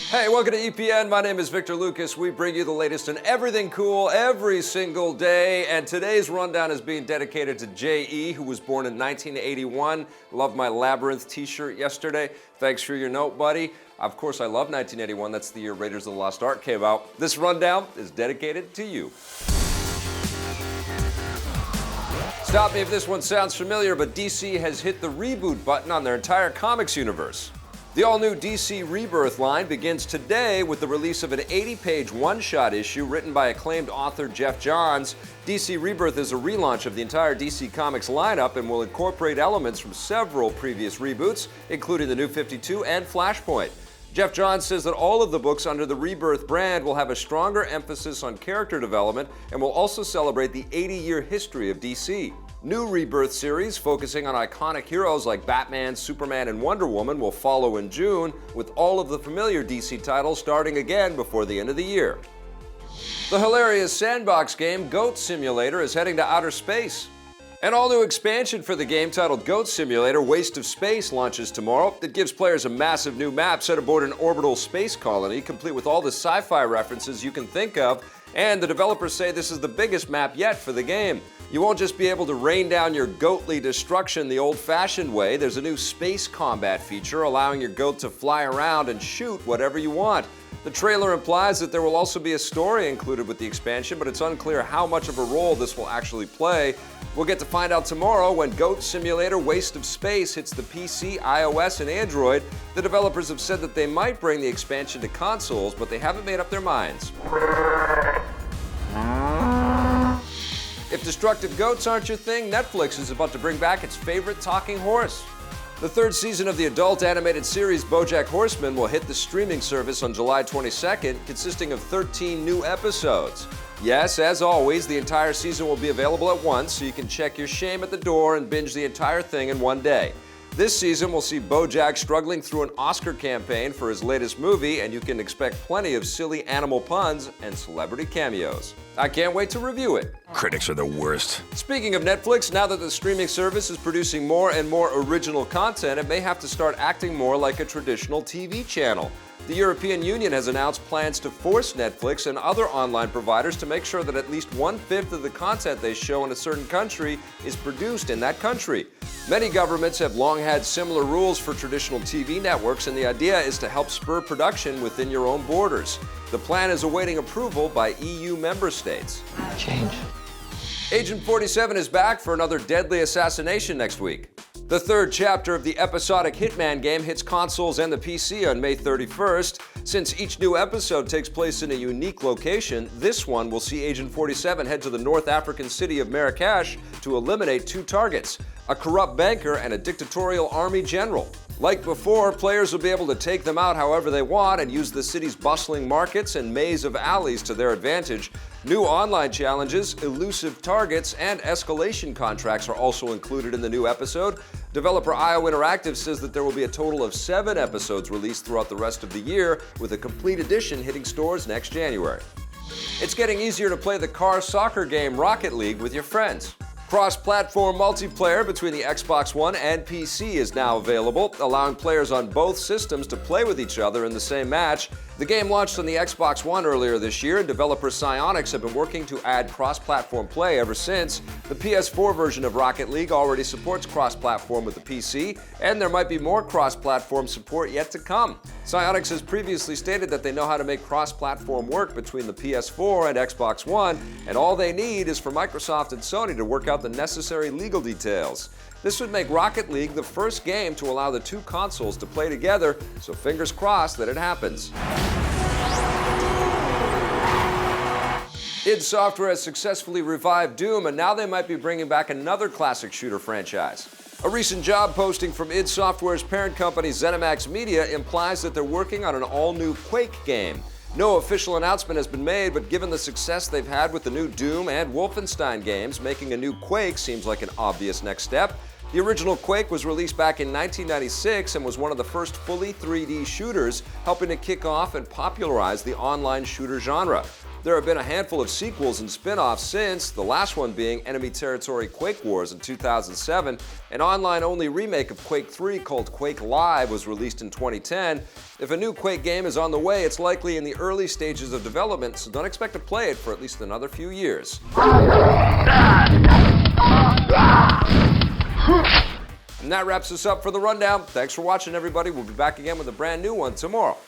Hey, welcome to EPN. My name is Victor Lucas. We bring you the latest in everything cool every single day. And today's rundown is being dedicated to J.E., who was born in 1981. Loved my Labyrinth t-shirt yesterday. Thanks for your note, buddy. Of course, I love 1981. That's the year Raiders of the Lost Ark came out. This rundown is dedicated to you. Stop me if this one sounds familiar, but DC has hit the reboot button on their entire comics universe. The all-new DC Rebirth line begins today with the release of an 80-page one-shot issue written by acclaimed author Geoff Johns. DC Rebirth is a relaunch of the entire DC Comics lineup and will incorporate elements from several previous reboots, including the New 52 and Flashpoint. Geoff Johns says that all of the books under the Rebirth brand will have a stronger emphasis on character development and will also celebrate the 80-year history of DC. New Rebirth series focusing on iconic heroes like Batman, Superman, and Wonder Woman will follow in June, with all of the familiar DC titles starting again before the end of the year. The hilarious sandbox game Goat Simulator is heading to outer space. An all-new expansion for the game titled Goat Simulator Waste of Space launches tomorrow. It gives players a massive new map set aboard an orbital space colony, complete with all the sci-fi references you can think of, and the developers say this is the biggest map yet for the game. You won't just be able to rain down your goatly destruction the old-fashioned way. There's a new space combat feature allowing your goat to fly around and shoot whatever you want. The trailer implies that there will also be a story included with the expansion, but it's unclear how much of a role this will actually play. We'll get to find out tomorrow when Goat Simulator Waste of Space hits the PC, iOS, and Android. The developers have said that they might bring the expansion to consoles, but they haven't made up their minds. If destructive goats aren't your thing, Netflix is about to bring back its favorite talking horse. The third season of the adult animated series BoJack Horseman will hit the streaming service on July 22nd, consisting of 13 new episodes. Yes, as always, the entire season will be available at once, so you can check your shame at the door and binge the entire thing in one day. This season will see BoJack struggling through an Oscar campaign for his latest movie, and you can expect plenty of silly animal puns and celebrity cameos. I can't wait to review it. Critics are the worst. Speaking of Netflix, now that the streaming service is producing more and more original content, it may have to start acting more like a traditional TV channel. The European Union has announced plans to force Netflix and other online providers to make sure that at least 1/5 of the content they show in a certain country is produced in that country. Many governments have long had similar rules for traditional TV networks, and the idea is to help spur production within your own borders. The plan is awaiting approval by EU member states. Change. Agent 47 is back for another deadly assassination next week. The third chapter of the episodic Hitman game hits consoles and the PC on May 31st. Since each new episode takes place in a unique location, this one will see Agent 47 head to the North African city of Marrakesh to eliminate two targets, a corrupt banker and a dictatorial army general. Like before, players will be able to take them out however they want and use the city's bustling markets and maze of alleys to their advantage. New online challenges, elusive targets, and escalation contracts are also included in the new episode. Developer IO Interactive says that there will be a total of 7 episodes released throughout the rest of the year, with a complete edition hitting stores next January. It's getting easier to play the car soccer game Rocket League with your friends. Cross-platform multiplayer between the Xbox One and PC is now available, allowing players on both systems to play with each other in the same match. The game launched on the Xbox One earlier this year, and developer Psyonix have been working to add cross-platform play ever since. The PS4 version of Rocket League already supports cross-platform with the PC, and there might be more cross-platform support yet to come. Psyonix has previously stated that they know how to make cross-platform work between the PS4 and Xbox One, and all they need is for Microsoft and Sony to work out the necessary legal details. This would make Rocket League the first game to allow the two consoles to play together, so fingers crossed that it happens. id Software has successfully revived Doom, and now they might be bringing back another classic shooter franchise. A recent job posting from id Software's parent company ZeniMax Media implies that they're working on an all-new Quake game. No official announcement has been made, but given the success they've had with the new Doom and Wolfenstein games, making a new Quake seems like an obvious next step. The original Quake was released back in 1996 and was one of the first fully 3D shooters, helping to kick off and popularize the online shooter genre. There have been a handful of sequels and spin-offs since, the last one being Enemy Territory Quake Wars in 2007. An online-only remake of Quake 3 called Quake Live was released in 2010. If a new Quake game is on the way, it's likely in the early stages of development, so don't expect to play it for at least another few years. And that wraps us up for the rundown. Thanks for watching, everybody. We'll be back again with a brand new one tomorrow.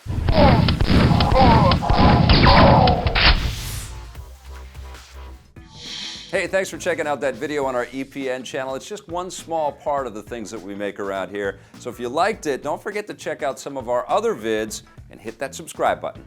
Hey, thanks for checking out that video on our EPN channel. It's just one small part of the things that we make around here. So if you liked it, don't forget to check out some of our other vids and hit that subscribe button.